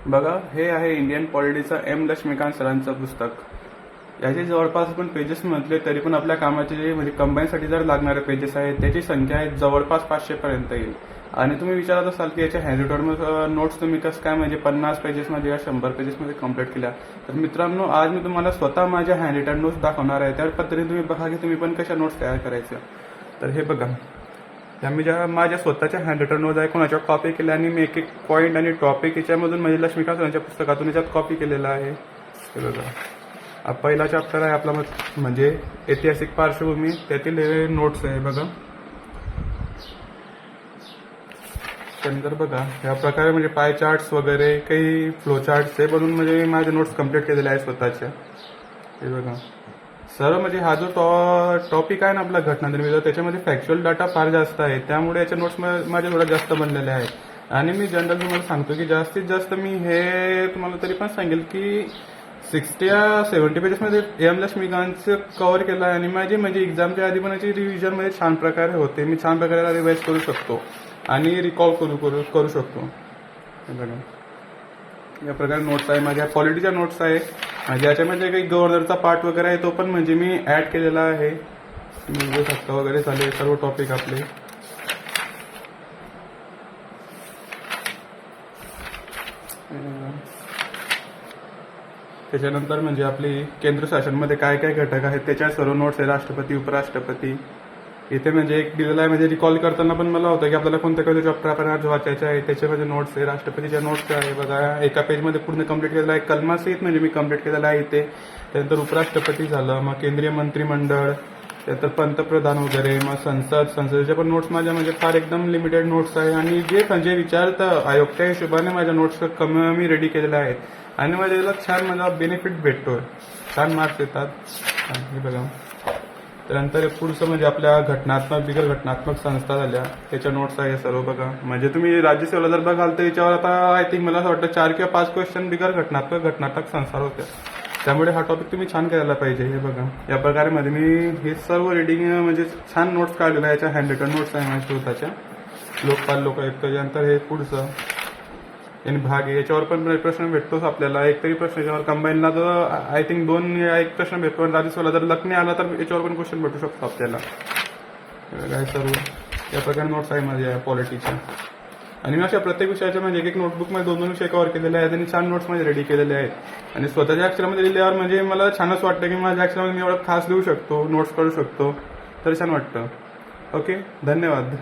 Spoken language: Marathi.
बघा, हे आहे इंडियन पॉलिटीचं एम लक्ष्मीकांत सरांचं पुस्तक. याचे जवळपास आपण पेजेस म्हटले तरी पण आपल्या कामाचे जे म्हणजे कंबाईनसाठी जर लागणारे पेजेस आहेत त्याची संख्या आहे जवळपास 500 पर्यंत येईल. आणि तुम्ही विचारत असाल की याच्या हँडरिटन नोट्स तुम्ही कसं काय म्हणजे 50 पेजेसमध्ये या 100 पेजेसमध्ये कम्प्लीट केल्या. तर मित्रांनो, आज मी तुम्हाला स्वतः माझ्या हँडरिटन नोट्स दाखवणार आहे. त्या पद्धतीने तुम्ही बघा की तुम्ही पण कशा नोट्स तयार करायच्या. तर हे बघा, त्या मी माझ्या स्वतःच्या हँडरिटन नोट्स आहे कोणाच्या कॉपी केल्या आणि मी एक एक पॉईंट आणि टॉपिक याच्यामधून म्हणजे लक्ष्मीकांत सरांच्या पुस्तकातून याच्यात कॉपी केलेला आहे. हे बघा, पहिला चॅप्टर आहे आपला म्हणजे ऐतिहासिक पार्श्वभूमी, त्यातील हे नोट्स आहे बघा. त्यानंतर बघा, या प्रकारे म्हणजे पाय चार्ट्स वगैरे काही फ्लो चार्ट्स हे बनवून म्हणजे माझे नोट्स कम्प्लीट केलेले आहेत स्वतःच्या. हे बघा सर, म्हणजे हा जो टॉपिक आहे ना आपला घटना निर्मिती, त्याच्यामध्ये फॅक्च्युअल डाटा फार जास्त आहे, त्यामुळे याच्या नोट्स माझ्या थोड्या जास्त बनलेल्या आहेत. आणि मी जनरल तुम्हाला सांगतो की जास्तीत जास्त मी हे तुम्हाला तरी पण सांगेल की 60 या 70 पेजेसमध्ये एम लक्ष्मीकांतचं कव्हर केलं आहे. आणि माझी म्हणजे एक्झामच्या आधी पण याची रिव्हिजनमध्ये छान प्रकारे होते. मी छान प्रकारे रिवाईज करू शकतो आणि रिकॉल करू शकतो. या प्रकारे नोट्स आहे माझ्या, पॉलिटीच्या नोट्स आहे म्हणजे याच्यामध्ये काही गव्हर्नरचा पार्ट वगैरे आहे तो पण म्हणजे मी ऍड केलेला आहे. म्हणजे शकता वगैरे झाले सर्व टॉपिक आपले. त्याच्यानंतर म्हणजे आपली केंद्र शासनमध्ये काय काय घटक आहेत त्याच्या सर्व नोट्स आहे. राष्ट्रपती, उपराष्ट्रपती. इथे म्हणजे एक दिलेला आहे म्हणजे रिकॉल करताना पण मला होतं की आपल्याला कोणत्या कोणत्या चॅप्टर आपल्याला वाचायचे आहे. त्याच्यामध्ये नोट्स आहे. राष्ट्रपतीच्या नोट्स आहे बघा, एका पेजमध्ये पूर्ण कम्प्लीट केलेला आहे. कलमासहित म्हणजे मी कम्प्लीट केलेला आहे इथे. त्यानंतर उपराष्ट्रपती झालं, मग केंद्रीय मंत्रिमंडळ, त्यानंतर पंतप्रधान वगैरे, मग संसदेच्या पण नोट्स माझ्या म्हणजे फार एकदम लिमिटेड नोट्स आहे. आणि जे म्हणजे विचारतं आयोग त्या हिशोबाने माझ्या नोट्स कमी मी रेडी केलेल्या आहेत. आणि माझ्या छान मला बेनिफिट भेटतोय, छान मार्क्स येतात. हे बघा, त्यानंतर पुढचं म्हणजे आपल्या घटनात्मक बिगर घटनात्मक संस्था झाल्या त्याच्या नोट्स आहे सर्व बघा. म्हणजे तुम्ही राज्यसेवेला जर बघाल तर याच्यावर आता आय थिंक मला असं वाटतं 4 किंवा 5 क्वेश्चन बिगर घटनात्मक संस्था होत्या. त्यामुळे हा टॉपिक तुम्ही छान करायला पाहिजे. हे बघा, या प्रकारे मध्ये मी हे सर्व रिडिंग म्हणजे छान नोट्स काढलेल्या आहे. याच्या हँडरिटन नोट्स आहे माझ्या स्वतःच्या. लोकपाल लोकायुक्त, त्यानंतर हे पुढचं आणि भाग आहे. याच्यावर पण प्रश्न भेटतोच आपल्याला. एक तरी प्रश्न याच्यावर कंबाईनला तर आय थिंक 2 या 1 प्रश्न भेटतो. आणि राज्यसेवेला जर लक नाही आला तर याच्यावर पण क्वेश्चन भेटू शकतो आपल्याला. काय सर्व या प्रकारे नोट्स आहे माझ्या पॉलिटीच्या. आणि मी अशा प्रत्येक विषयाच्या म्हणजे एक नोटबुकमध्ये 2-2 विषय कव्हर केलेले आहेत आणि छान नोट्स मध्ये रेडी केलेले आहेत. आणि स्वतःच्या अक्षरामध्ये लिहिल्यावर म्हणजे मला छानच वाटतं की माझ्या अक्षरामध्ये मी एवढं खास लिहू शकतो, नोट्स करू शकतो, तर छान वाटतं. ओके, धन्यवाद.